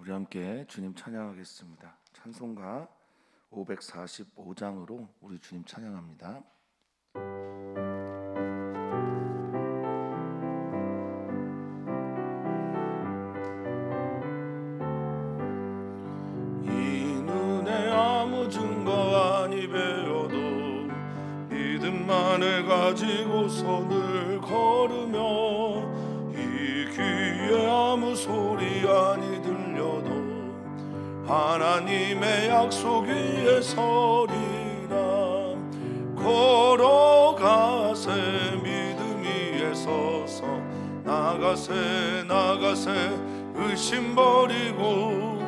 우리 함께 주님 찬양하겠습니다. 찬송가 545장으로 우리 주님 찬양합니다. 이 눈에 아무 증거 아니 배워도 믿음만을 가지고서 늘 걸으며 이 귀에 아무 소리 아니 들려도 하나님의 약속 위에 서리라. 걸어가세 믿음 위에 서서 나가세 의심 버리고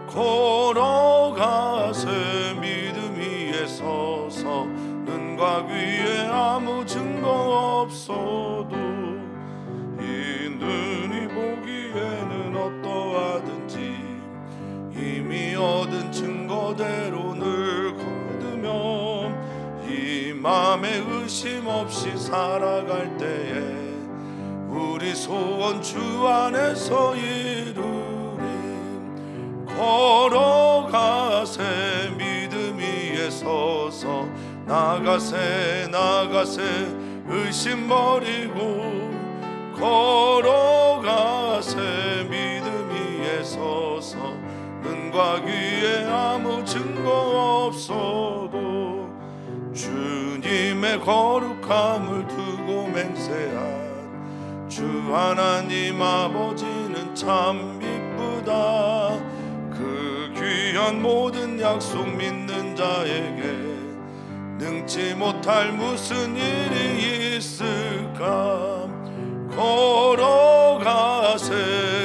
걸어가세 믿음 위에 서서 눈과 귀에 아무 증거 없어도 이 눈이 보기에는 어떠하든지 이미 얻은 증거대로 늘 거두며 이 맘에 의심 없이 살아갈 때에 우리 소원 주 안에서 이루리. 걸어가세 믿음 위에 서서 나가세 의심 버리고 걸어가세 믿음 위에 서서 눈과 귀에 아무 증거 없어도 주님의 거룩함을 두고 맹세한 주 하나님 아버지는 참 이쁘다. 그 귀한 모든 약속 믿는 자에게 능치 못할 무슨 일이 있을까. 걸어가세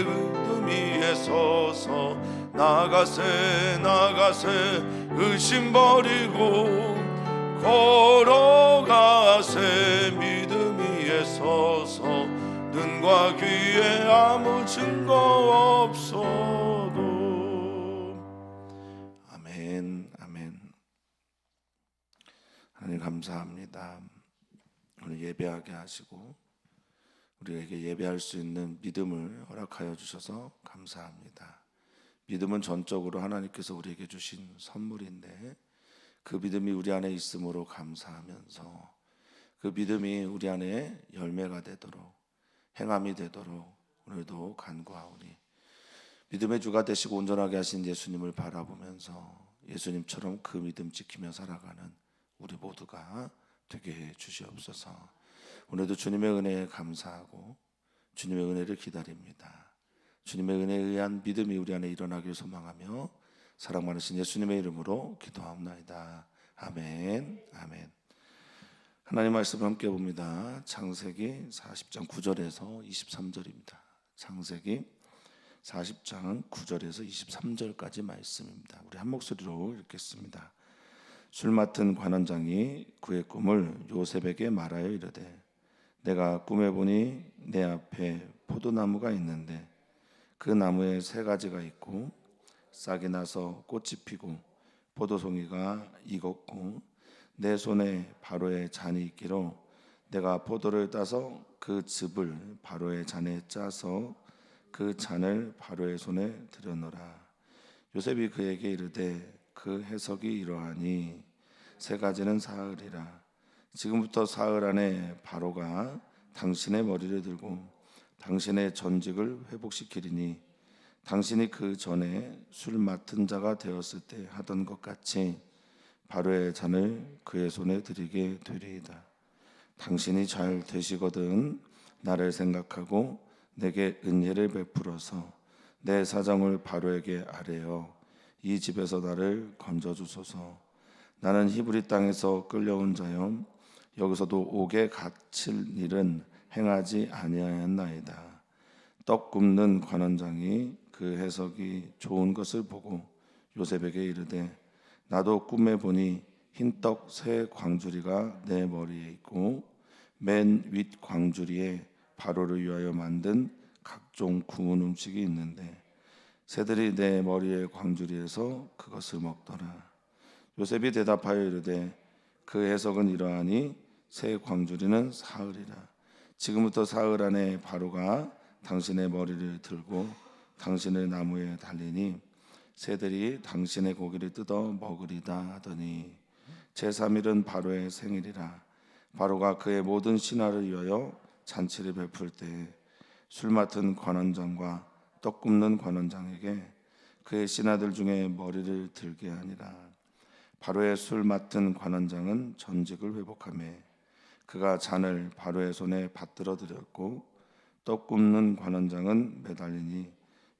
믿음 위에 서서 나가세 의심 버리고 걸어가세 믿음 위에 서서 눈과 귀에 아무 증거 없어도. 아멘. 하나님 감사합니다. 오늘 예배하게 하시고 우리에게 예배할 수 있는 믿음을 허락하여 주셔서 감사합니다. 믿음은 전적으로 하나님께서 우리에게 주신 선물인데 그 믿음이 우리 안에 있음으로 감사하면서 그 믿음이 우리 안에 열매가 되도록 행함이 되도록 오늘도 간구하오니 믿음의 주가 되시고 온전하게 하신 예수님을 바라보면서 예수님처럼 그 믿음 지키며 살아가는 우리 모두가 되게 해 주시옵소서. 오늘도 주님의 은혜에 감사하고 주님의 은혜를 기다립니다. 주님의 은혜에 의한 믿음이 우리 안에 일어나길 소망하며 사랑 많으신 예수님의 이름으로 기도하옵나이다. 아멘. 하나님 말씀을 함께 봅니다. 창세기 40장 9절에서 23절입니다. 창세기 40장 9절에서 23절까지 말씀입니다. 우리 한 목소리로 읽겠습니다. 술 맡은 관원장이 그의 꿈을 요셉에게 말하여 이르되 내가 꿈에 보니 내 앞에 포도나무가 있는데 그 나무에 세 가지가 있고 싹이 나서 꽃이 피고 포도송이가 익었고 내 손에 바로의 잔이 있기로 내가 포도를 따서 그 즙을 바로의 잔에 짜서 그 잔을 바로의 손에 들여놓으라. 요셉이 그에게 이르되 그 해석이 이러하니 세 가지는 사흘이라. 지금부터 사흘 안에 바로가 당신의 머리를 들고 당신의 전직을 회복시키리니 당신이 그 전에 술 맡은 자가 되었을 때 하던 것 같이 바로의 잔을 그의 손에 드리게 되리이다. 당신이 잘 되시거든 나를 생각하고 내게 은혜를 베풀어서 내 사정을 바로에게 아뢰어 이 집에서 나를 건져주소서. 나는 히브리 땅에서 끌려온 자요 여기서도 옥에 갇힐 일은 행하지 아니하였나이다. 떡 굽는 관원장이 그 해석이 좋은 것을 보고 요셉에게 이르되 나도 꿈에 보니 흰떡 세 광주리가 내 머리에 있고 맨 윗 광주리에 바로를 위하여 만든 각종 구운 음식이 있는데 새들이 내 머리의 광주리에서 그것을 먹더라. 요셉이 대답하여 이르되 그 해석은 이러하니 새 광주리는 사흘이라. 지금부터 사흘 안에 바로가 당신의 머리를 들고 당신의 나무에 달리니 새들이 당신의 고기를 뜯어 먹으리다 하더니 제3일은 바로의 생일이라. 바로가 그의 모든 신하를 위하여 잔치를 베풀 때 술 맡은 관원장과 떡 굽는 관원장에게 그의 신하들 중에 머리를 들게 하니라. 바로의 술 맡은 관원장은 전직을 회복하며 그가 잔을 바로의 손에 받들어 드렸고 떡 굽는 관원장은 매달리니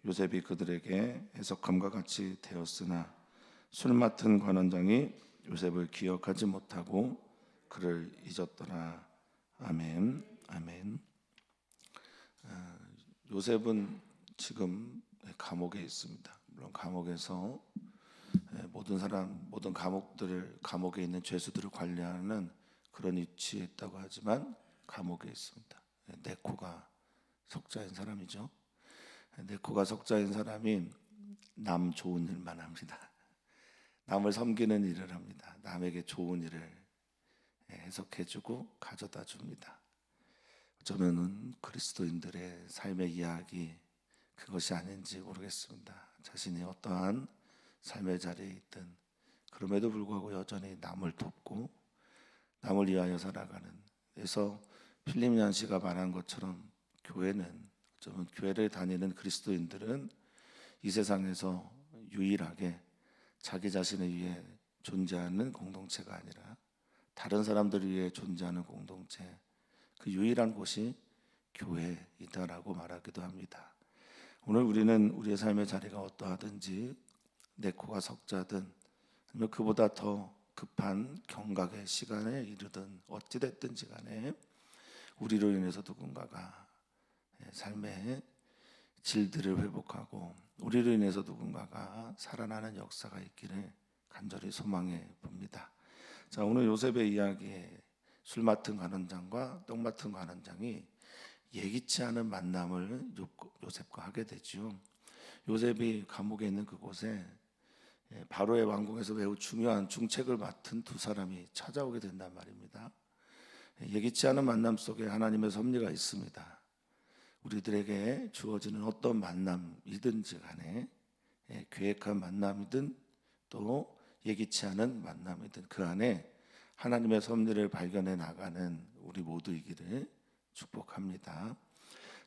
요셉이 그들에게 해석함과 같이 되었으나 술 맡은 관원장이 요셉을 기억하지 못하고 그를 잊었더라. 아멘. 아멘. 요셉은 지금 감옥에 있습니다. 물론 감옥에서 모든 감옥에 있는 죄수들을 관리하는 그런 위치에 있다고 하지만 감옥에 있습니다. 네코가 석자인 사람이죠. 네코가 석자인 사람이 남 좋은 일만 합니다. 남을 섬기는 일을 합니다. 남에게 좋은 일을 해석해주고 가져다 줍니다. 어쩌면은 그리스도인들의 삶의 이야기 그것이 아닌지 모르겠습니다. 자신이 어떠한 삶의 자리에 있든 그럼에도 불구하고 여전히 남을 돕고 남을 위하여 살아가는. 그래서 필립리안 씨가 말한 것처럼 교회는 어쩌면 교회를 다니는 그리스도인들은 이 세상에서 유일하게 자기 자신을 위해 존재하는 공동체가 아니라 다른 사람들을 위해 존재하는 공동체, 그 유일한 곳이 교회이다라고 말하기도 합니다. 오늘 우리는 우리의 삶의 자리가 어떠하든지 네코가 석자든 아니면 그보다 더 급한 경각의 시간에 이르든 어찌됐든지 간에 우리로 인해서 누군가가 삶의 질들을 회복하고 우리로 인해서 누군가가 살아나는 역사가 있기를 간절히 소망해 봅니다. 자, 오늘 요셉의 이야기에 술 맡은 관원장과 떡 맡은 관원장이 예기치 않은 만남을 요셉과 하게 되죠. 요셉이 감옥에 있는 그곳에 바로의 왕궁에서 매우 중요한 중책을 맡은 두 사람이 찾아오게 된단 말입니다. 예기치 않은 만남 속에 하나님의 섭리가 있습니다. 우리들에게 주어지는 어떤 만남이든지 간에 계획한 만남이든 또 예기치 않은 만남이든 그 안에 하나님의 섭리를 발견해 나가는 우리 모두이기를 축복합니다.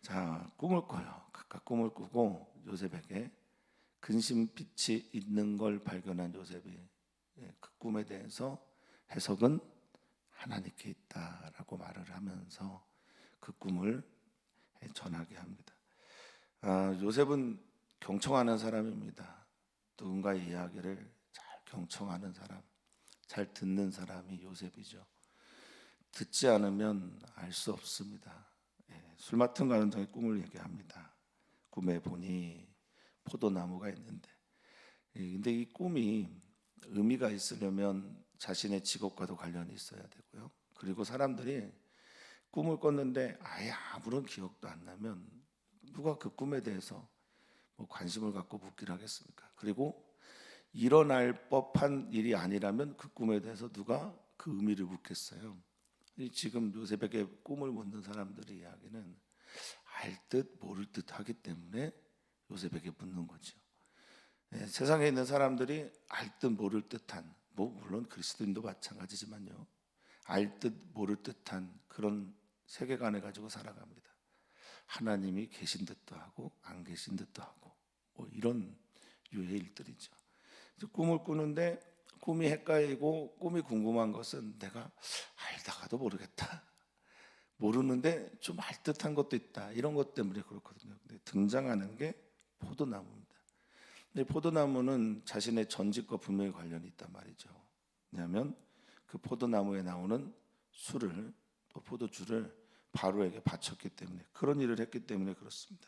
자, 꿈을 꿔요. 각각 꿈을 꾸고 요셉에게 근심빛이 있는 걸 발견한 요셉이 그 꿈에 대해서 해석은 하나님께 있다라고 말을 하면서 그 꿈을 전하게 합니다. 요셉은 경청하는 사람입니다. 누군가의 이야기를 잘 경청하는 사람, 잘 듣는 사람이 요셉이죠. 듣지 않으면 알 수 없습니다. 술 맡은 관원장의 꿈을 얘기합니다. 꿈에 보니 포도나무가 있는데, 근데 이 꿈이 의미가 있으려면 자신의 직업과도 관련이 있어야 되고요. 그리고 사람들이 꿈을 꿨는데 아예 아무런 기억도 안 나면 누가 그 꿈에 대해서 뭐 관심을 갖고 묻기를 하겠습니까? 그리고 일어날 법한 일이 아니라면 그 꿈에 대해서 누가 그 의미를 묻겠어요? 지금 요셉에게 꿈을 묻는 사람들의 이야기는 알 듯 모를 듯 하기 때문에 요셉에게 묻는 거죠. 세상에 있는 사람들이 알 듯 모를 듯한, 물론 그리스도인도 마찬가지지만요, 알 듯 모를 듯한 그런 세계관을 가지고 살아갑니다. 하나님이 계신 듯도 하고 안 계신 듯도 하고 이런 유의 일들이죠. 꿈을 꾸는데 꿈이 헷갈리고 꿈이 궁금한 것은 내가 알다가도 모르겠다, 모르는데 좀 알 듯한 것도 있다, 이런 것 때문에 그렇거든요. 근데 등장하는 게 포도나무입니다. 근데 포도나무는 자신의 전직과 분명히 관련이 있단 말이죠. 왜냐하면 그 포도나무에 나오는 술을, 또 포도주를 바로에게 바쳤기 때문에, 그런 일을 했기 때문에 그렇습니다.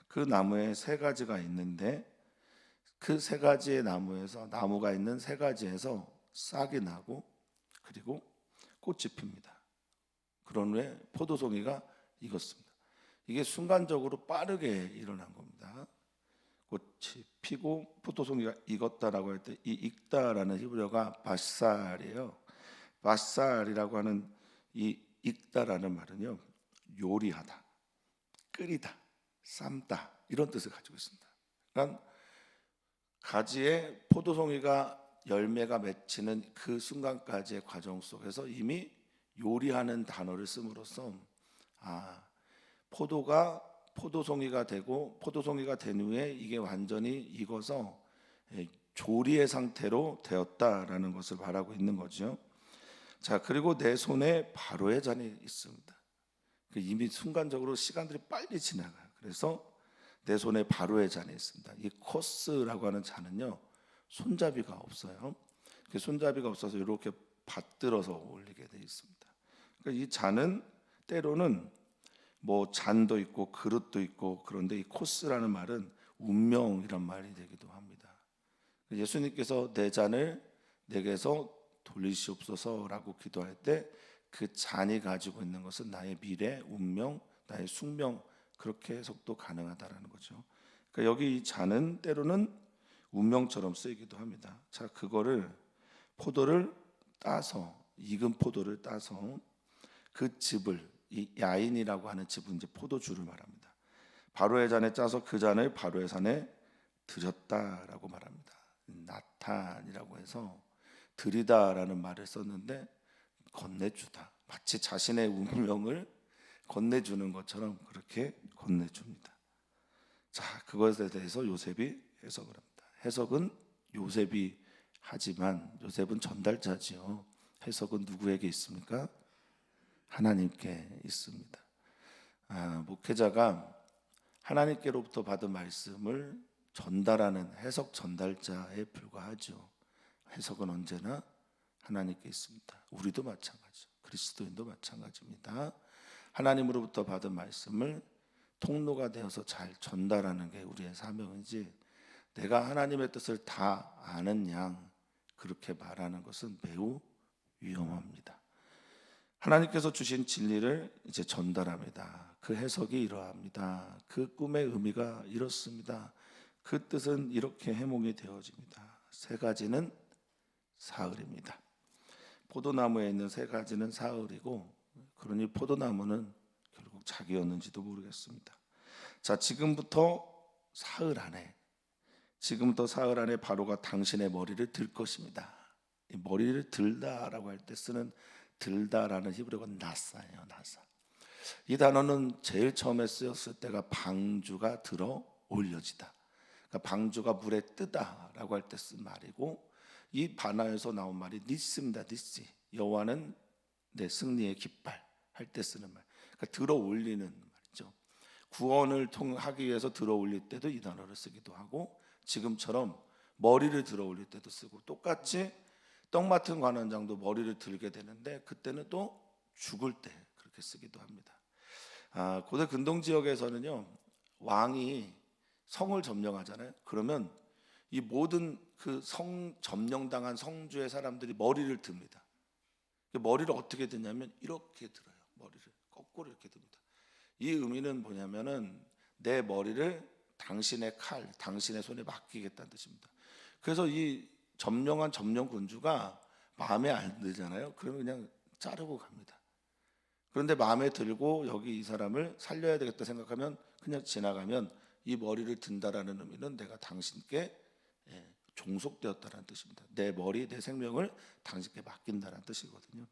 그 나무에 세 가지가 있는데 그 세 가지의 나무가 있는 세 가지에서 싹이 나고 그리고 꽃이 핍니다. 그런 후에 포도송이가 익었습니다. 이게 순간적으로 빠르게 일어난 겁니다. 꽃이 피고 포도송이가 익었다라고 할 때 이 익다라는 히브리어가 바살이에요. 바살이라고 하는 이 익다라는 말은요, 요리하다, 끓이다, 삶다 이런 뜻을 가지고 있습니다. 그러니까 가지에 포도송이가 열매가 맺히는 그 순간까지의 과정 속에서 이미 요리하는 단어를 씀으로써 포도가 포도송이가 되고 포도송이가 된 후에 이게 완전히 익어서 조리의 상태로 되었다라는 것을 말하고 있는 거죠. 자, 그리고 내 손에 바로의 잔이 있습니다. 이미 순간적으로 시간들이 빨리 지나가요. 그래서 내 손에 바로의 잔이 있습니다. 이 코스라고 하는 잔은요, 손잡이가 없어요. 손잡이가 없어서 이렇게 받들어서 올리게 되어 있습니다. 그러니까 이 잔은 때로는 뭐 잔도 있고 그릇도 있고, 그런데 이 코스라는 말은 운명이란 말이 되기도 합니다. 예수님께서 내 잔을 내게서 돌리시옵소서라고 기도할 때 그 잔이 가지고 있는 것은 나의 미래, 운명, 나의 숙명, 그렇게 해석도 가능하다라는 거죠. 그러니까 여기 이 잔은 때로는 운명처럼 쓰이기도 합니다. 자, 그거를 포도를 따서, 익은 포도를 따서 그 즙을, 이 야인이라고 하는 즙은 이제 포도주를 말합니다. 바로의 잔에 짜서 그 잔을 바로의 산에 드렸다라고 말합니다. 나탄이라고 해서 드리다라는 말을 썼는데 건네주다, 마치 자신의 운명을 건네주는 것처럼 그렇게 건네줍니다. 자, 그것에 대해서 요셉이 해석을 합니다. 해석은 요셉이 하지만 요셉은 전달자지요. 해석은 누구에게 있습니까? 하나님께 있습니다. 목회자가 하나님께로부터 받은 말씀을 전달하는 해석 전달자에 불과하죠. 해석은 언제나 하나님께 있습니다. 우리도 마찬가지죠. 그리스도인도 마찬가지입니다. 하나님으로부터 받은 말씀을 통로가 되어서 잘 전달하는 게 우리의 사명이지, 내가 하나님의 뜻을 다 아는 양 그렇게 말하는 것은 매우 위험합니다. 하나님께서 주신 진리를 이제 전달합니다. 그 해석이 이러합니다. 그 꿈의 의미가 이렇습니다. 그 뜻은 이렇게 해몽이 되어집니다. 세 가지는 사흘입니다. 포도나무에 있는 세 가지는 사흘이고, 그러니 포도나무는 결국 자기였는지도 모르겠습니다. 자, 지금부터 사흘 안에 바로가 당신의 머리를 들 것입니다. 이 머리를 들다라고 할 때 쓰는 들다라는 히브리어가 나사예요. 나사. 이 단어는 제일 처음에 쓰였을 때가 방주가 들어 올려지다. 그러니까 방주가 물에 뜨다라고 할 때 쓴 말이고, 이 반화에서 나온 말이 니스입니다. 니스. 여호와는 내 승리의 깃발 할 때 쓰는 말. 그러니까 들어 올리는 말이죠. 구원을 하기 위해서 들어 올릴 때도 이 단어를 쓰기도 하고, 지금처럼 머리를 들어 올릴 때도 쓰고, 똑같이 떡 맡은 관원장도 머리를 들게 되는데 그때는 또 죽을 때 그렇게 쓰기도 합니다. 고대 근동 지역에서는요, 왕이 성을 점령하잖아요. 그러면 이 모든 그 성 점령당한 성주의 사람들이 머리를 듭니다. 머리를 어떻게 드냐면 이렇게 들어요. 머리를 거꾸로 이렇게 듭니다. 이 의미는 뭐냐면은 내 머리를 당신의 칼, 당신의 손에 맡기겠다는 뜻입니다. 그래서 이 점령한 점령 군주가 마음에 안 들잖아요. 그러면 그냥 자르고 갑니다. 그런데 마음에 들고 여기 이 사람을 살려야 되겠다 생각하면 그냥 지나가면, 이 머리를 든다라는 의미는 내가 당신께 종속되었다는 뜻입니다. 내 머리, 내 생명을 당신께 맡긴다는 뜻이거든요.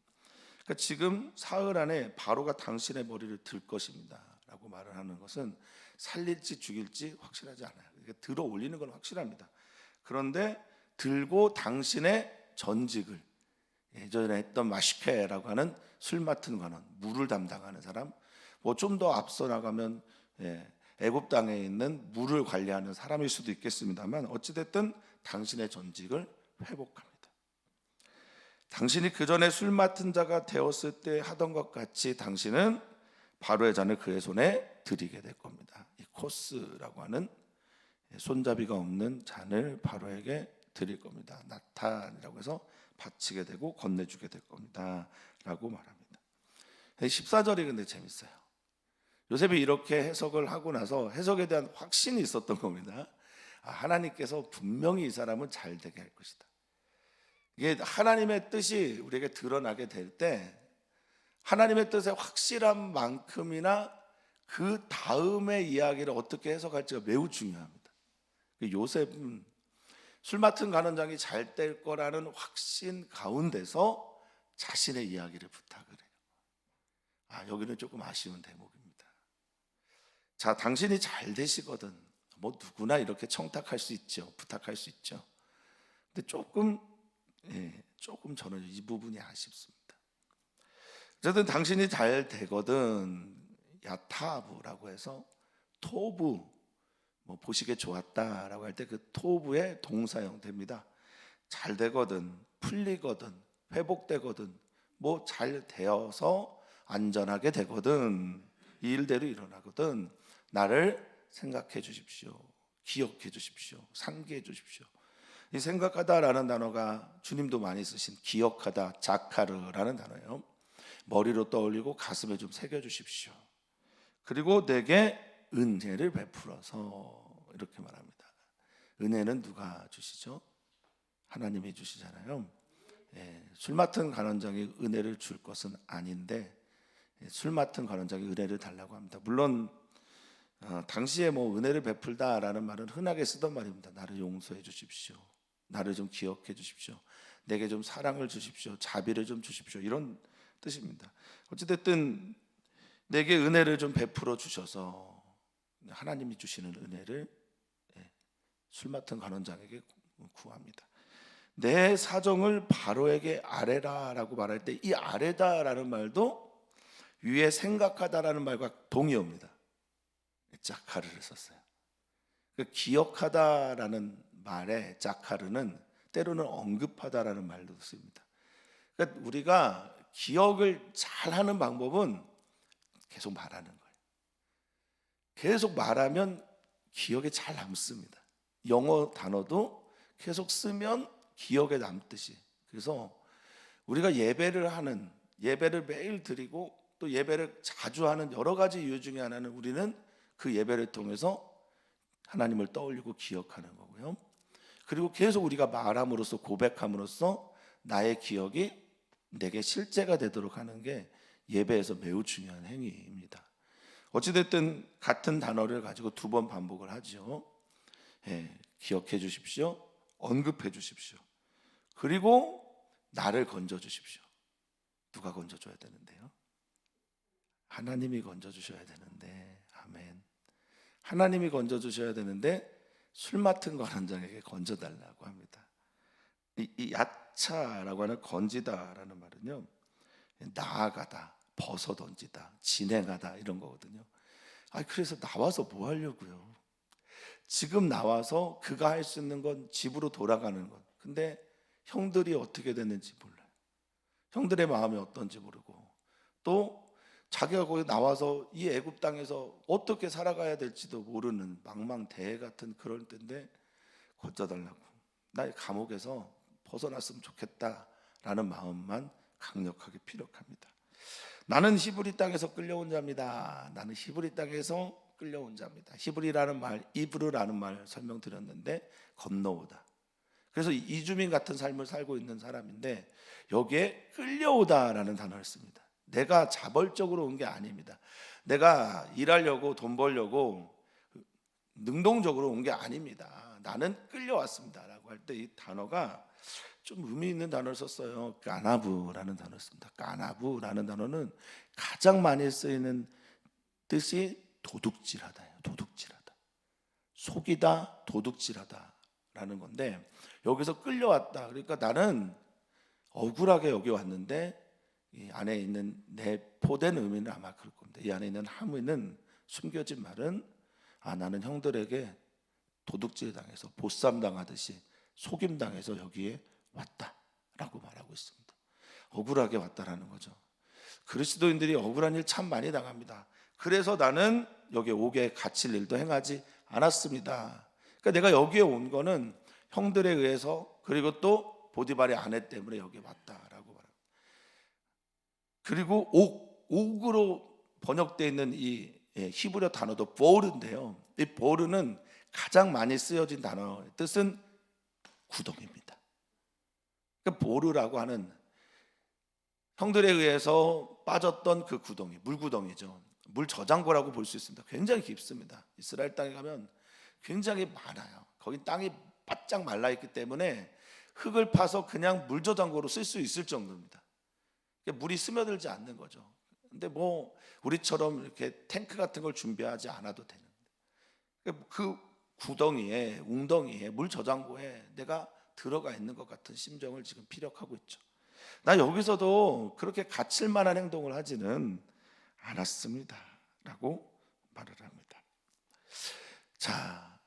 그러니까 지금 사흘 안에 바로가 당신의 머리를 들 것입니다 라고 말을 하는 것은 살릴지 죽일지 확실하지 않아요. 그러니까 들어 올리는 건 확실합니다. 그런데 들고 당신의 전직을, 예전에 했던 마시케라고 하는 술 맡은 관원, 물을 담당하는 사람, 뭐 좀 더 앞서 나가면 애굽 땅에 있는 물을 관리하는 사람일 수도 있겠습니다만, 어찌됐든 당신의 전직을 회복합니다. 당신이 그 전에 술 맡은 자가 되었을 때 하던 것 같이 당신은 바로의 잔을 그의 손에 드리게 될 겁니다. 이 코스라고 하는 손잡이가 없는 잔을 바로에게 드릴 겁니다. 나탄이라고 해서 바치게 되고 건네주게 될 겁니다 라고 말합니다. 14절이 근데 재밌어요. 요셉이 이렇게 해석을 하고 나서 해석에 대한 확신이 있었던 겁니다. 하나님께서 분명히 이 사람은 잘 되게 할 것이다. 이게 하나님의 뜻이 우리에게 드러나게 될 때, 하나님의 뜻에 확실한 만큼이나 그 다음의 이야기를 어떻게 해석할지가 매우 중요합니다. 요셉은 술 맡은 간원장이 잘 될 거라는 확신 가운데서 자신의 이야기를 부탁을 해요. 여기는 조금 아쉬운 대목입니다. 자, 당신이 잘 되시거든. 뭐 누구나 이렇게 청탁할 수 있죠. 부탁할 수 있죠. 근데 조금 저는 이 부분이 아쉽습니다. 어쨌든 당신이 잘 되거든. 야타브라고 해서 토부, 뭐 보시기에 좋았다라고 할 때 그 토부의 동사 형태입니다. 잘 되거든, 풀리거든, 회복되거든, 뭐 잘 되어서 안전하게 되거든, 이 일대로 일어나거든, 나를 생각해 주십시오, 기억해 주십시오, 상기해 주십시오. 이 생각하다라는 단어가 주님도 많이 쓰신 기억하다, 자카르라는 단어예요. 머리로 떠올리고 가슴에 좀 새겨 주십시오. 그리고 내게 은혜를 베풀어서, 이렇게 말합니다. 은혜는 누가 주시죠? 하나님이 주시잖아요. 술 맡은 간원장이 은혜를 줄 것은 아닌데 술 맡은 간원장이 은혜를 달라고 합니다. 물론 당시에 뭐 은혜를 베풀다라는 말은 흔하게 쓰던 말입니다. 나를 용서해 주십시오, 나를 좀 기억해 주십시오, 내게 좀 사랑을 주십시오, 자비를 좀 주십시오, 이런 뜻입니다. 어찌됐든 내게 은혜를 좀 베풀어 주셔서 하나님이 주시는 은혜를 술 맡은 간원장에게 구합니다. 내 사정을 바로에게 아뢰라라고 말할 때 이 아뢰다라는 말도 위에 생각하다라는 말과 동의어입니다. 자카르를 썼어요. 기억하다라는 말에 자카르는 때로는 언급하다라는 말도 씁니다. 그러니까 우리가 기억을 잘하는 방법은 계속 말하는 거예요. 계속 말하면 기억에 잘 남습니다. 영어 단어도 계속 쓰면 기억에 남듯이. 그래서 우리가 예배를 매일 드리고 또 예배를 자주 하는 여러 가지 이유 중에 하나는 우리는 그 예배를 통해서 하나님을 떠올리고 기억하는 거고요. 그리고 계속 우리가 말함으로써, 고백함으로써 나의 기억이 내게 실제가 되도록 하는 게 예배에서 매우 중요한 행위입니다. 어찌됐든 같은 단어를 가지고 두 번 반복을 하죠. 기억해 주십시오, 언급해 주십시오, 그리고 나를 건져 주십시오. 누가 건져줘야 되는데요? 하나님이 건져주셔야 되는데, 아멘. 하나님이 건져주셔야 되는데 술 맡은 간원장에게 건져달라고 합니다. 이 야차라고 하는 건지다라는 말은요, 나아가다, 벗어던지다, 진행하다, 이런 거거든요. 그래서 나와서 뭐 하려고요? 지금 나와서 그가 할 수 있는 건 집으로 돌아가는 것. 근데 형들이 어떻게 됐는지 몰라요. 형들의 마음이 어떤지 모르고, 또 자기가 거기 나와서 이 애굽 땅에서 어떻게 살아가야 될지도 모르는 망망대해 같은 그럴 때인데 건져달라고, 나 감옥에서 벗어났으면 좋겠다라는 마음만 강력하게 피력합니다. 나는 히브리 땅에서 끌려온 자입니다. 나는 히브리 땅에서 끌려온 자입니다. 히브리라는 말, 이브르라는 말 설명드렸는데 건너오다. 그래서 이주민 같은 삶을 살고 있는 사람인데 여기에 끌려오다라는 단어를 씁니다. 내가 자발적으로 온 게 아닙니다. 내가 일하려고 돈 벌려고 능동적으로 온 게 아닙니다. 나는 끌려왔습니다라고 할 때 이 단어가 좀 의미 있는 단어를 썼어요. 까나부라는 단어를 씁니다. 까나부라는 단어는 가장 많이 쓰이는 뜻이 도둑질하다예요. 도둑질하다, 속이다, 도둑질하다라는 건데 여기서 끌려왔다. 그러니까 나는 억울하게 여기 왔는데 이 안에 있는 내포된 의미는 아마 그럴 겁니다. 이 안에 있는 함의는, 숨겨진 말은 나는 형들에게 도둑질 당해서 보쌈 당하듯이 속임 당해서 여기에 왔다라고 말하고 있습니다. 억울하게 왔다라는 거죠. 그리스도인들이 억울한 일 참 많이 당합니다. 그래서 나는 여기에 오게 갇힐 일도 행하지 않았습니다. 그러니까 내가 여기에 온 거는 형들에 의해서, 그리고 또 보디발의 아내 때문에 여기 왔다라고 말합니다. 그리고 옥으로 번역되어 있는 이 히브리어 단어도 보르인데요. 이 보르는 가장 많이 쓰여진 단어의 뜻은 구덩이입니다. 그러니까 보르라고 하는 형들에 의해서 빠졌던 그 구덩이, 물구덩이죠. 물 저장고라고 볼 수 있습니다. 굉장히 깊습니다. 이스라엘 땅에 가면 굉장히 많아요. 거기 땅이 바짝 말라 있기 때문에 흙을 파서 그냥 물 저장고로 쓸 수 있을 정도입니다. 물이 스며들지 않는 거죠. 근데 뭐 우리처럼 이렇게 탱크 같은 걸 준비하지 않아도 되는, 그 구덩이에, 웅덩이에, 물 저장고에 내가 들어가 있는 것 같은 심정을 지금 피력하고 있죠. 나 여기서도 그렇게 갇힐 만한 행동을 하지는 않았습니다 라고 말을 합니다. 자,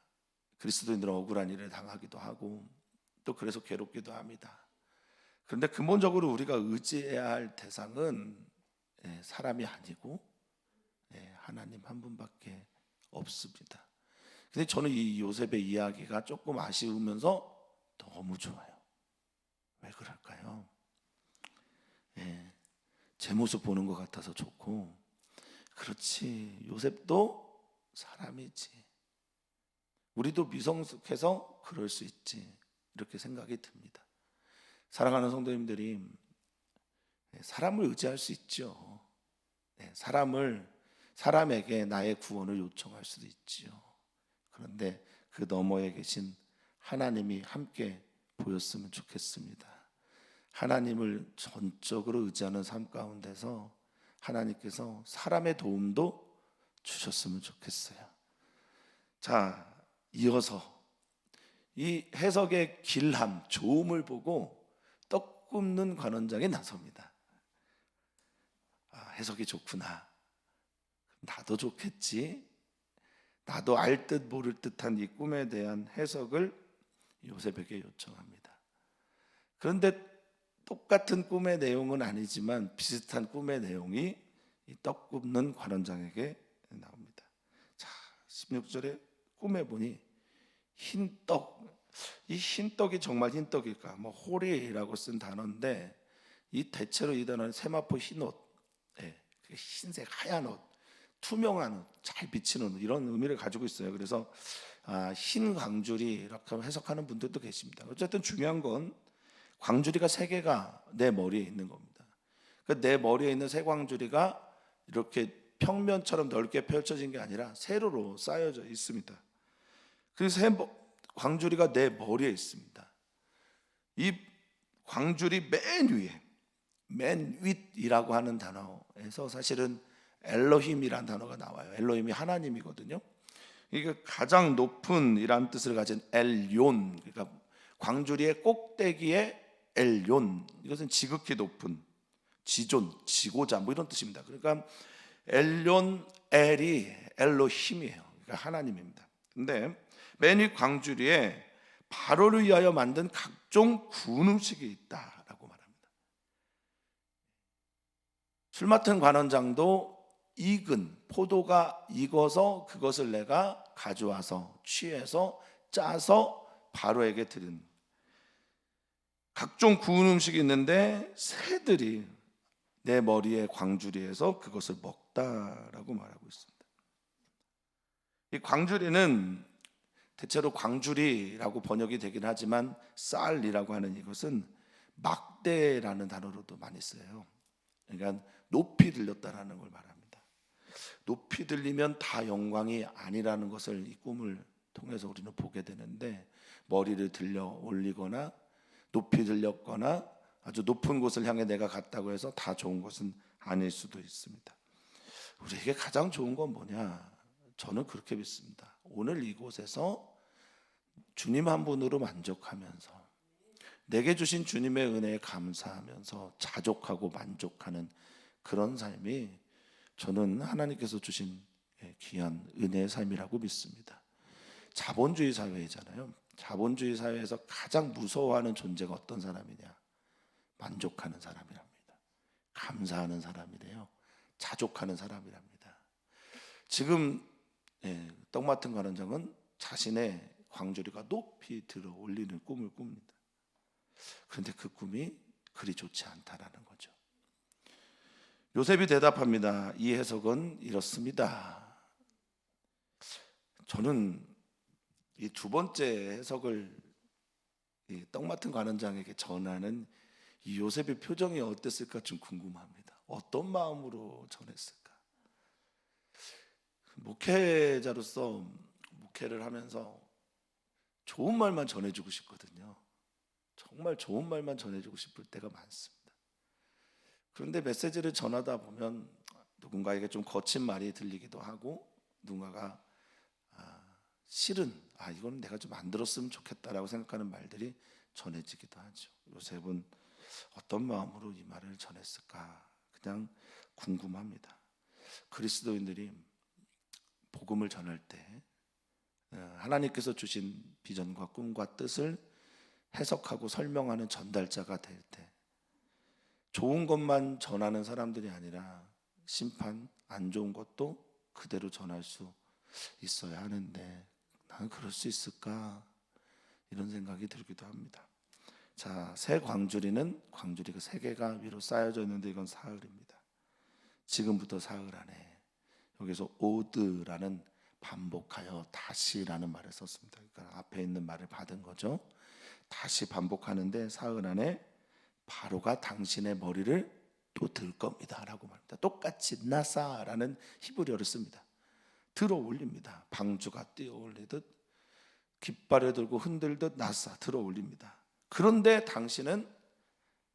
그리스도인들은 억울한 일을 당하기도 하고 또 그래서 괴롭기도 합니다. 그런데 근본적으로 우리가 의지해야 할 대상은 사람이 아니고 하나님 한 분밖에 없습니다. 근데 저는 이 요셉의 이야기가 조금 아쉬우면서 너무 좋아요. 왜 그럴까요? 제 모습 보는 것 같아서 좋고, 그렇지, 요셉도 사람이지, 우리도 미성숙해서 그럴 수 있지, 이렇게 생각이 듭니다. 사랑하는 성도님들이, 사람을 의지할 수 있죠. 사람에게 나의 구원을 요청할 수도 있지요. 그런데 그 너머에 계신 하나님이 함께 보였으면 좋겠습니다. 하나님을 전적으로 의지하는 삶 가운데서 하나님께서 사람의 도움도 주셨으면 좋겠어요. 자, 이어서 이 해석의 길함, 좋음을 보고 떡 굽는 관원장이 나섭니다. 해석이 좋구나, 나도 좋겠지. 나도 알 듯 모를 듯한 이 꿈에 대한 해석을 요셉에게 요청합니다. 그런데 똑같은 꿈의 내용은 아니지만 비슷한 꿈의 내용이 이 떡 굽는 관원장에게 나옵니다. 자, 16절에 꿈에 보니 흰떡, 이 흰떡이 정말 흰떡일까? 뭐 호리라고 쓴 단어인데 이 대체로 이 단어는 세마포 흰옷, 흰색 하얀 옷, 투명한 옷, 잘 비치는 옷, 이런 의미를 가지고 있어요. 그래서 흰 광주리 이렇게 해석하는 분들도 계십니다. 어쨌든 중요한 건 광주리가 세 개가 내 머리에 있는 겁니다. 그러니까 내 머리에 있는 세 광주리가 이렇게 평면처럼 넓게 펼쳐진 게 아니라 세로로 쌓여져 있습니다. 그 세 광주리가 내 머리에 있습니다. 이 광주리 맨 위에, 맨 윗이라고 하는 단어에서 사실은 엘로힘이라는 단어가 나와요. 엘로힘이 하나님이거든요. 이게 가장 높은 이란 뜻을 가진 엘yon, 그러니까 광주리의 꼭대기에 엘yon, 이것은 지극히 높은, 지존, 지고자 뭐 이런 뜻입니다. 그러니까 엘yon, 엘이 엘로힘이에요. 그러니까 하나님입니다. 근데 맨 위 광주리에 바로를 위하여 만든 각종 구운 음식이 있다라고 말합니다. 술 맡은 관원장도 익은 포도가 익어서 그것을 내가 가져와서 취해서 짜서 바로에게 드린 각종 구운 음식이 있는데 새들이 내 머리에 광주리에서 그것을 먹다라고 말하고 있습니다. 이 광주리는 대체로 광주리라고 번역이 되긴 하지만 쌀이라고 하는 이것은 막대라는 단어로도 많이 써요. 그러니까 높이 들렸다라는 걸 말합니다. 높이 들리면 다 영광이 아니라는 것을 이 꿈을 통해서 우리는 보게 되는데, 머리를 들려 올리거나 높이 들렸거나 아주 높은 곳을 향해 내가 갔다고 해서 다 좋은 것은 아닐 수도 있습니다. 우리에게 가장 좋은 건 뭐냐? 저는 그렇게 믿습니다. 오늘 이곳에서 주님 한 분으로 만족하면서 내게 주신 주님의 은혜에 감사하면서 자족하고 만족하는 그런 삶이 저는 하나님께서 주신 귀한 은혜의 삶이라고 믿습니다. 자본주의 사회이잖아요. 자본주의 사회에서 가장 무서워하는 존재가 어떤 사람이냐? 만족하는 사람이랍니다. 감사하는 사람이래요. 자족하는 사람이랍니다. 지금 떡 맡은 관원장은 자신의 광주리가 높이 들어 올리는 꿈을 꿉니다. 그런데 그 꿈이 그리 좋지 않다라는 거죠. 요셉이 대답합니다. 이 해석은 이렇습니다. 저는 이 두 번째 해석을 떡 맡은 관원장에게 전하는 이 요셉의 표정이 어땠을까 좀 궁금합니다. 어떤 마음으로 전했을까? 목회자로서 목회를 하면서 좋은 말만 전해주고 싶거든요. 정말 좋은 말만 전해주고 싶을 때가 많습니다. 그런데 메시지를 전하다 보면 누군가에게 좀 거친 말이 들리기도 하고, 누군가가 실은 이건 내가 좀 안 들었으면 좋겠다라고 생각하는 말들이 전해지기도 하죠. 요셉은 어떤 마음으로 이 말을 전했을까 그냥 궁금합니다. 그리스도인들이 복음을 전할 때 하나님께서 주신 비전과 꿈과 뜻을 해석하고 설명하는 전달자가 될 때, 좋은 것만 전하는 사람들이 아니라 심판, 안 좋은 것도 그대로 전할 수 있어야 하는데 나는 그럴 수 있을까? 이런 생각이 들기도 합니다. 자, 새 광주리가 세 개가 위로 쌓여져 있는데 이건 사흘입니다. 지금부터 사흘 안에, 여기서 오드라는 반복하여 다시라는 말을 썼습니다. 그러니까 앞에 있는 말을 받은 거죠. 다시 반복하는데 사흘 안에 바로가 당신의 머리를 또 들 겁니다 라고 말합니다. 똑같이 나사라는 히브리어를 씁니다. 들어 올립니다. 방주가 뛰어 올리듯 깃발을 들고 흔들듯 나사 들어 올립니다. 그런데 당신은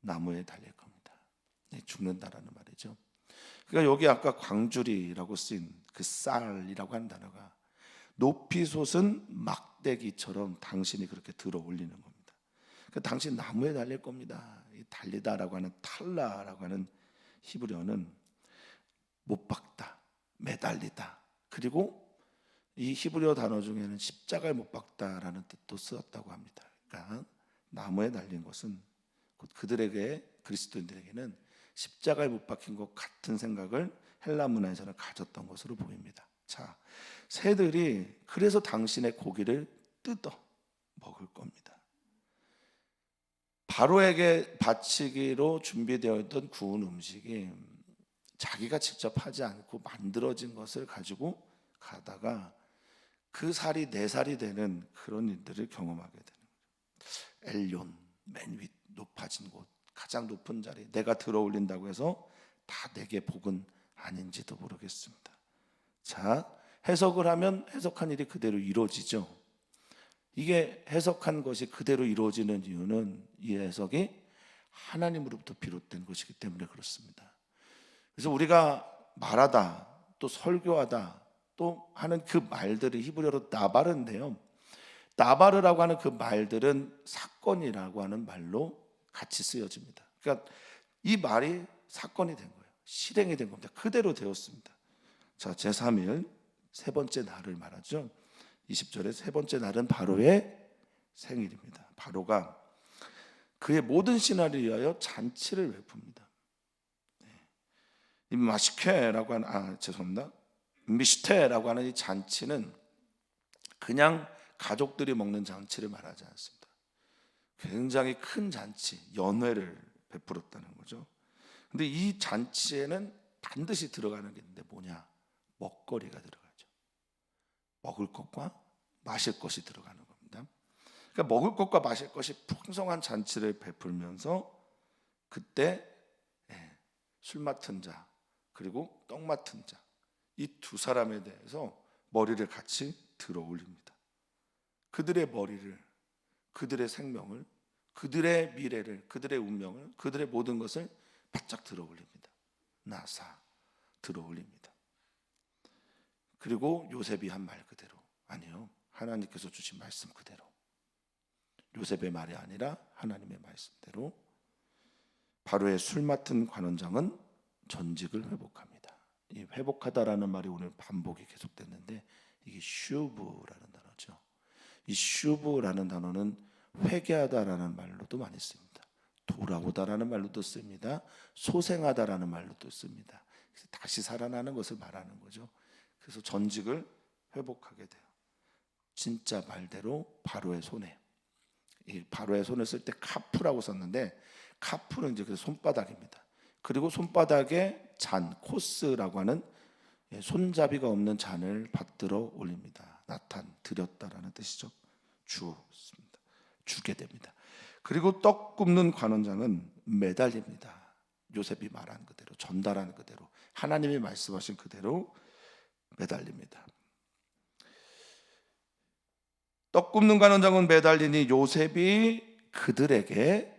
나무에 달릴 겁니다. 죽는다라는 말이죠. 그러니까 여기 아까 광주리라고 쓰인 그 쌀이라고 하는 단어가 높이 솟은 막대기처럼 당신이 그렇게 들어 올리는 겁니다. 그러니까 당신 나무에 달릴 겁니다. 이 달리다라고 하는 탈라라고 하는 히브리어는 못 박다, 매달리다, 그리고 이 히브리어 단어 중에는 십자가에 못 박다라는 뜻도 쓰였다고 합니다. 그러니까 나무에 달린 것은 그들에게, 그리스도인들에게는 십자가에 못 박힌 것 같은 생각을 헬라 문화에서는 가졌던 것으로 보입니다. 자, 새들이 그래서 당신의 고기를 뜯어 먹을 겁니다. 바로에게 바치기로 준비되어 있던 구운 음식이 자기가 직접 하지 않고 만들어진 것을 가지고 가다가 그 살이 내 살이 되는 그런 일들을 경험하게 되는 거죠. 엘yon, 맨 윗 높아진 곳, 가장 높은 자리, 내가 들어 올린다고 해서 다 내게 복은 아닌지도 모르겠습니다. 자, 해석을 하면 해석한 일이 그대로 이루어지죠. 이게 해석한 것이 그대로 이루어지는 이유는 이 해석이 하나님으로부터 비롯된 것이기 때문에 그렇습니다. 그래서 우리가 말하다, 또 설교하다, 또 하는 그 말들이 히브리어로 나바르인데요, 나바르라고 하는 그 말들은 사건이라고 하는 말로 같이 쓰여집니다. 그러니까 이 말이 사건이 된 거예요. 실행이 된 겁니다. 그대로 되었습니다. 자, 제3일 세 번째 날을 말하죠. 20절에 세 번째 날은 바로의 생일입니다. 바로가 그의 모든 신하를 위하여 잔치를 베풉니다. 이 마시케라고 하는 미시테라고 하는 이 잔치는 그냥 가족들이 먹는 잔치를 말하지 않습니다. 굉장히 큰 잔치, 연회를 베풀었다는 거죠. 근데 이 잔치에는 반드시 들어가는 게 있는데 뭐냐? 먹거리가 들어가죠. 먹을 것과 마실 것이 들어가는 겁니다. 그러니까 먹을 것과 마실 것이 풍성한 잔치를 베풀면서 그때 술 맡은 자 그리고 떡 맡은 자, 이 두 사람에 대해서 머리를 같이 들어 올립니다. 그들의 머리를, 그들의 생명을, 그들의 미래를, 그들의 운명을, 그들의 모든 것을 바짝 들어 올립니다. 나사 들어 올립니다. 그리고 요셉이 한 말 그대로, 아니요, 하나님께서 주신 말씀 그대로, 요셉의 말이 아니라 하나님의 말씀대로 바로의 술 맡은 관원장은 전직을 회복합니다. 이 회복하다라는 말이 오늘 반복이 계속됐는데 이게 슈브라는 단어죠. 이 슈브라는 단어는 회개하다라는 말로도 많이 씁니다. 돌아오다라는 말로도 씁니다. 소생하다라는 말로도 씁니다. 다시 살아나는 것을 말하는 거죠. 그래서 전직을 회복하게 돼요. 진짜 말대로 바로의 손에, 이 바로의 손을 쓸 때 카프라고 썼는데 카프는 이제 그 손바닥입니다. 그리고 손바닥에 잔, 코스라고 하는 손잡이가 없는 잔을 받들어 올립니다. 나탄, 드렸다라는 뜻이죠. 주었습니다. 주게 됩니다. 그리고 떡 굽는 관원장은 매달립니다. 요셉이 말한 그대로, 전달한 그대로, 하나님이 말씀하신 그대로 매달립니다. 떡 굽는 관원장은 매달리니 요셉이 그들에게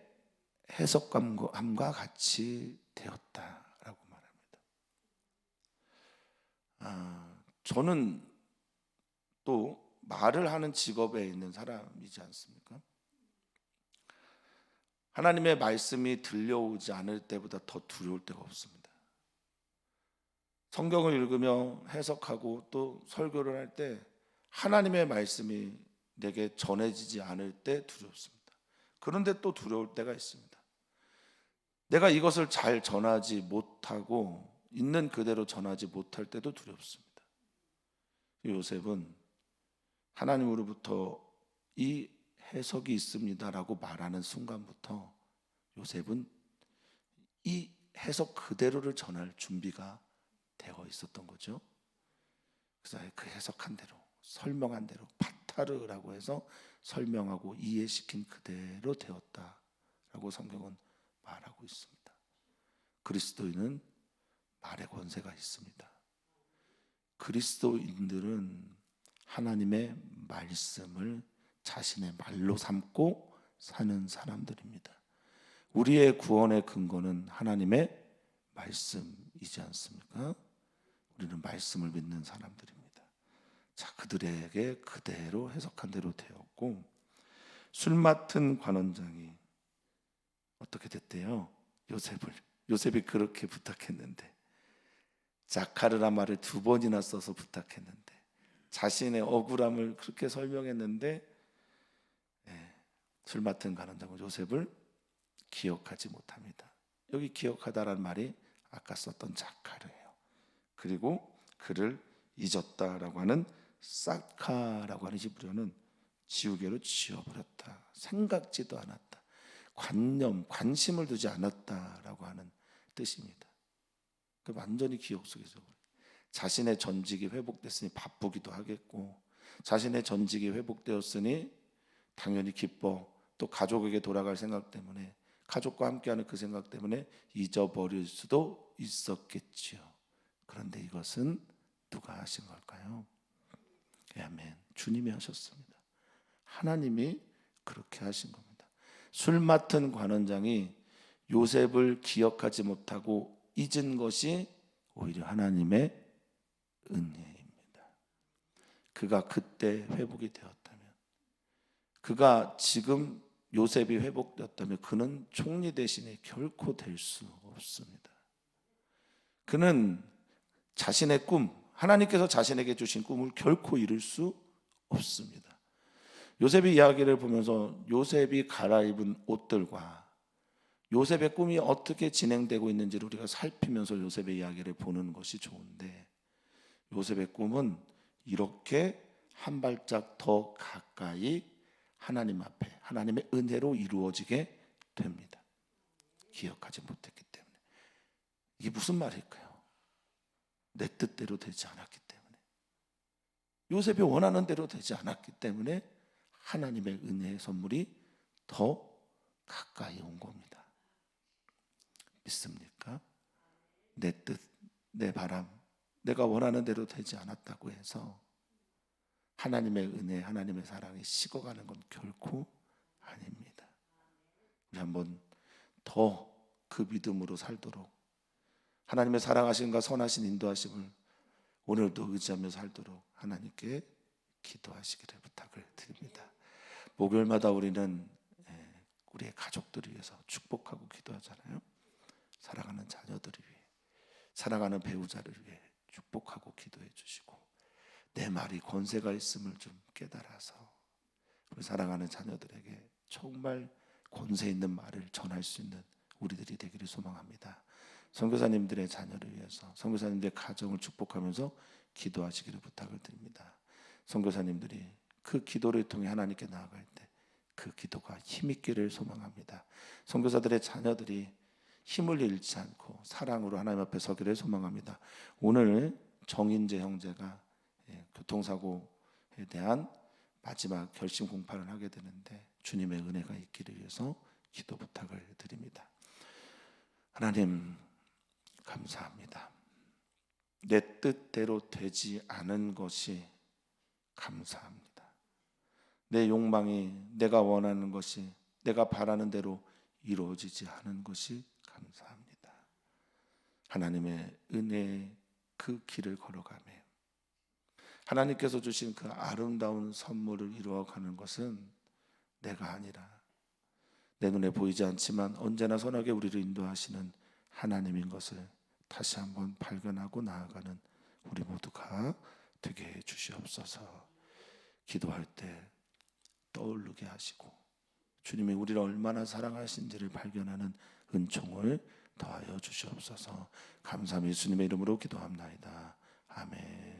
해석감과 같이 되었다라고 말합니다. 저는 또 말을 하는 직업에 있는 사람이지 않습니까? 하나님의 말씀이 들려오지 않을 때보다 더 두려울 때가 없습니다. 성경을 읽으며 해석하고 또 설교를 할 때 하나님의 말씀이 내게 전해지지 않을 때 두렵습니다. 그런데 또 두려울 때가 있습니다. 내가 이것을 잘 전하지 못하고 있는 그대로 전하지 못할 때도 두렵습니다. 요셉은 하나님으로부터 이 해석이 있습니다라고 말하는 순간부터 요셉은 이 해석 그대로를 전할 준비가 되어 있었던 거죠. 그래서 그 해석한 대로, 설명한 대로, 파타르라고 해서 설명하고 이해시킨 그대로 되었다라고 성경은 말하고 있습니다. 그리스도인은 말의 권세가 있습니다. 그리스도인들은 하나님의 말씀을 자신의 말로 삼고 사는 사람들입니다. 우리의 구원의 근거는 하나님의 말씀이지 않습니까? 우리는 말씀을 믿는 사람들입니다. 자, 그들에게 그대로 해석한 대로 되었고, 술 맡은 관원장이 어떻게 됐대요? 요셉이 그렇게 부탁했는데, 자카르라 말을 2번이나 써서 부탁했는데, 자신의 억울함을 그렇게 설명했는데, 술 맡은 관원장은 요셉을 기억하지 못합니다. 여기 기억하다라는 말이 아까 썼던 자카르예요. 그리고 그를 잊었다라고 하는 사카라고 하는 히브리어는 지우개로 지워버렸다, 생각지도 않았다, 관심을 두지 않았다라고 하는 뜻입니다. 완전히 기억 속에서 자신의 전직이 회복됐으니 바쁘기도 하겠고, 자신의 전직이 회복되었으니 당연히 기뻐, 또 가족에게 돌아갈 생각 때문에, 가족과 함께하는 그 생각 때문에 잊어버릴 수도 있었겠지요. 그런데 이것은 누가 하신 걸까요? 아멘. 주님이 하셨습니다. 하나님이 그렇게 하신 겁니다. 술 맡은 관원장이 요셉을 기억하지 못하고 잊은 것이 오히려 하나님의 은혜입니다. 그가 그때 회복이 되었다면, 그가 지금 요셉이 회복되었다면 그는 총리 대신에 결코 될 수 없습니다. 그는 자신의 꿈, 하나님께서 자신에게 주신 꿈을 결코 이룰 수 없습니다. 요셉의 이야기를 보면서 요셉이 갈아입은 옷들과 요셉의 꿈이 어떻게 진행되고 있는지를 우리가 살피면서 요셉의 이야기를 보는 것이 좋은데, 요셉의 꿈은 이렇게 한 발짝 더 가까이 하나님 앞에 하나님의 은혜로 이루어지게 됩니다. 기억하지 못했기 때문에. 이게 무슨 말일까요? 내 뜻대로 되지 않았기 때문에, 요셉이 원하는 대로 되지 않았기 때문에 하나님의 은혜의 선물이 더 가까이 온 겁니다. 믿습니까? 내 뜻, 내 바람, 내가 원하는 대로 되지 않았다고 해서 하나님의 은혜, 하나님의 사랑이 식어가는 건 결코 아닙니다. 우리 한번 더 그 믿음으로 살도록, 하나님의 사랑하심과 선하신 인도하심을 오늘도 의지하며 살도록 하나님께 기도하시기를 부탁을 드립니다. 목요일마다 우리는 우리의 가족들을 위해서 축복하고 기도하잖아요. 사랑하는 자녀들을 위해, 사랑하는 배우자를 위해 축복하고 기도해 주시고, 내 말이 권세가 있음을 좀 깨달아서 우리 사랑하는 자녀들에게 정말 권세 있는 말을 전할 수 있는 우리들이 되기를 소망합니다. 선교사님들의 자녀를 위해서, 선교사님들의 가정을 축복하면서 기도하시기를 부탁을 드립니다. 선교사님들이 그 기도를 통해 하나님께 나아갈 때 그 기도가 힘있기를 소망합니다. 선교사들의 자녀들이 힘을 잃지 않고 사랑으로 하나님 앞에 서기를 소망합니다. 오늘 정인재 형제가 교통사고에 대한 마지막 결심 공판을 하게 되는데, 주님의 은혜가 있기를 위해서 기도 부탁을 드립니다. 하나님 감사합니다. 내 뜻대로 되지 않은 것이 감사합니다. 내 욕망이, 내가 원하는 것이, 내가 바라는 대로 이루어지지 않은 것이 감사합니다. 하나님의 은혜의 그 길을 걸어가며 하나님께서 주신 그 아름다운 선물을 이루어가는 것은 내가 아니라 내 눈에 보이지 않지만 언제나 선하게 우리를 인도하시는 하나님인 것을 다시 한번 발견하고 나아가는 우리 모두가 되게 해 주시옵소서. 기도할 때 떠오르게 하시고 주님이 우리를 얼마나 사랑하신지를 발견하는 은총을 더하여 주시옵소서. 감사함이 예수님의 이름으로 기도합나이다. 아멘.